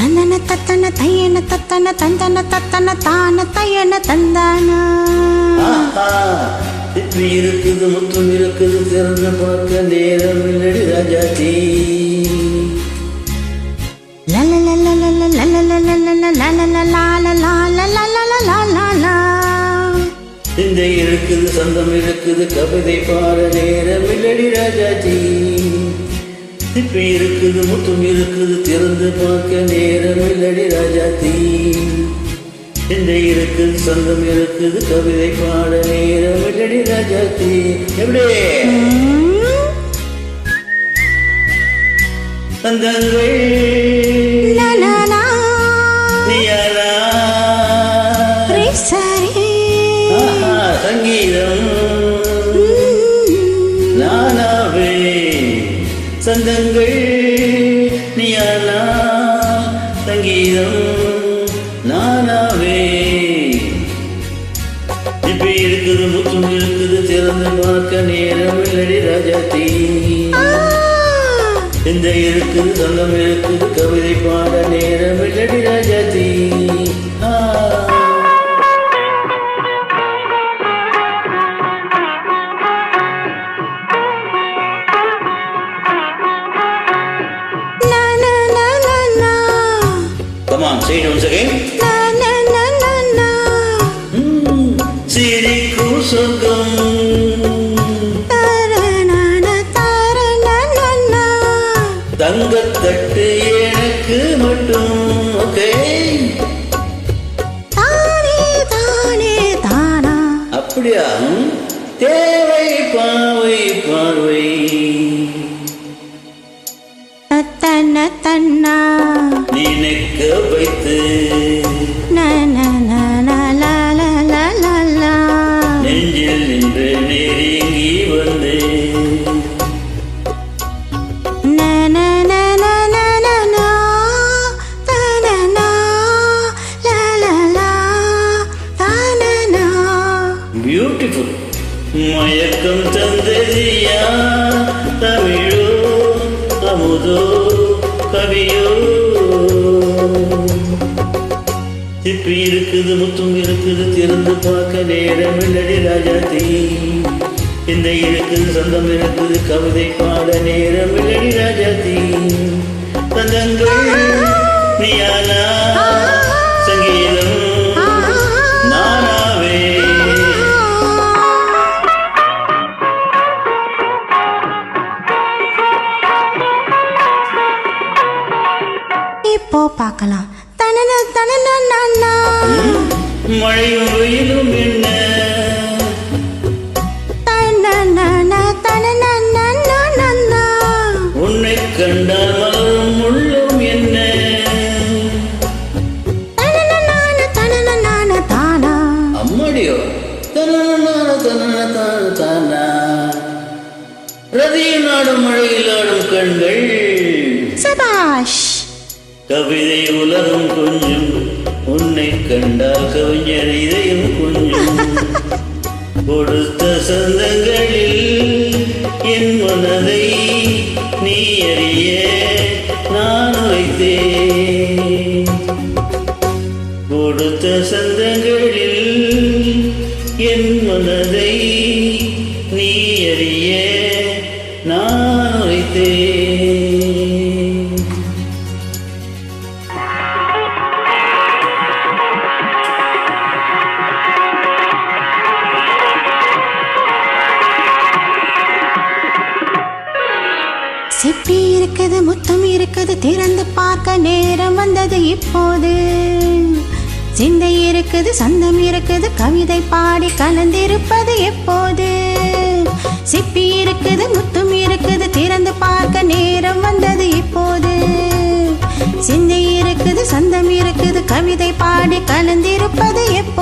தந்தன தத்தன தையன தத்தன தந்தன தத்தன தான தையன தந்தானா. இப்படி இருக்குது முத்தம் இருக்குது திறந்து பார்க்க நேரம் இல்லடி ராஜாத்தி. இந்த இருக்குது சந்தம் இருக்குது கவிதை பாட நேரம் இல்லடி ராஜாத்தி. இப்ப இருக்குது முத்தம் இருக்குது திறந்து பார்க்க நேரம் இல்லடி ராஜாத்தி. இந்த இருக்குது சந்தம் இருக்குது கவிதை பாட நேரம் இல்லடி ராஜாத்தி. எப்படி சந்தங்கள் சங்கீதம் நானாவே சந்தங்கள் நீயானா சங்கீதம் நானாவே. இப்ப இருக்குது முத்தும் இருக்குது திறந்து பார்க்க நேரம் இல்லடி ராஜாத்தி. இந்த இருக்குது சங்கம் இருக்குது கவிதை பாட நேரம் இல்லடி Rajathi. Come on, say it once again. சிரிக்கு சொர்க்கம் தங்கத்தட்டு எனக்கு மட்டும். ஓகே அப்படியா? தேவை பாவை பார்வை தன்னா நினைக்க வைத்து நெஞ்சில் நின்று நெருங்கி வந்து பியூட்டிஃபுல் மயக்கம் தந்ததியா தமிழோ அமுதோ கவியோ. இப்படி இருக்குது முத்தும் இருக்குது திறந்து பார்க்க நேரம் இல்லடி ராஜாத்தி. இந்த இருக்குது சந்தம் இருக்குது கவிதை பாட நேரம் இல்லடி ராஜாத்தி. சந்தங்கள் நீயானா சங்கீதம் நானாவே. இப்போ பார்க்கலாம். மழையும் வெயிலும் என்ன உன்னை கண்டால் மலரும் முள்ளும் என்ன. அம்மாடியோ தானா ரதியில் ஆடும் மழையில் ஆடும் கண்கள் சபாஷ். கவிதை உலகம் கொஞ்சம் உன்னை கண்டால் கவிஞர் இதயம் கொஞ்சம். கொடுத்த சந்தங்களில் என் மனதை நீ அறிய நான் வைத்தேன். கொடுத்த சந்தங்களில் என் மனதை நீ அறிய நான் வைத்தேன். சிப்பி இருக்குது முத்தம் இருக்குது திறந்து பார்க்க நேரம் வந்தது இப்போது. சிந்தை இருக்குது சந்தம் இருக்குது கவிதை பாடி கலந்திருப்பது எப்போது. சிப்பி இருக்குது முத்தம் இருக்குது திறந்து பார்க்க நேரம் வந்தது இப்போது. சிந்தை இருக்குது சந்தம் இருக்குது கவிதை பாடி கலந்திருப்பது எப்போது.